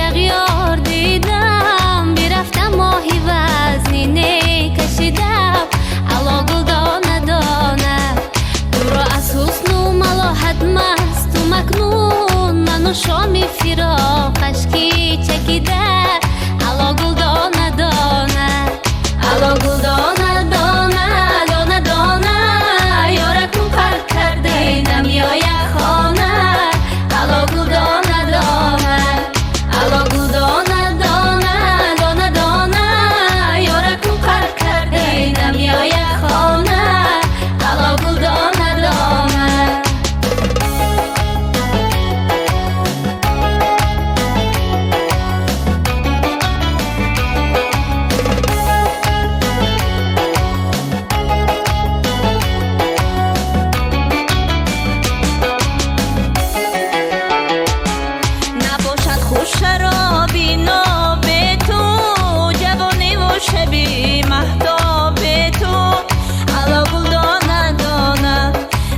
اغیار دیدم برفتم ماهی وزنینه کشیدم علا گل دانه دانه دورا از حسن و ملاحت مست و مکنون منو شامی فراقش کی چکیده علا گل دانه دانه علا گل دانه دانه دانه دانه یارکون پر کرده نمیای خانه علا گل دانه دانه علا گل دانه دانه دانه دانه یارکون پر کرده نمیای خانه علا گل دانه دانه شرابی ناب تو جوانی و شبی مهتاب تو علا گل دانه دانه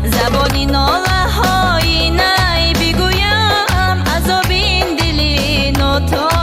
زبانی ناله های نی بگویم عذاب این دلی نوتا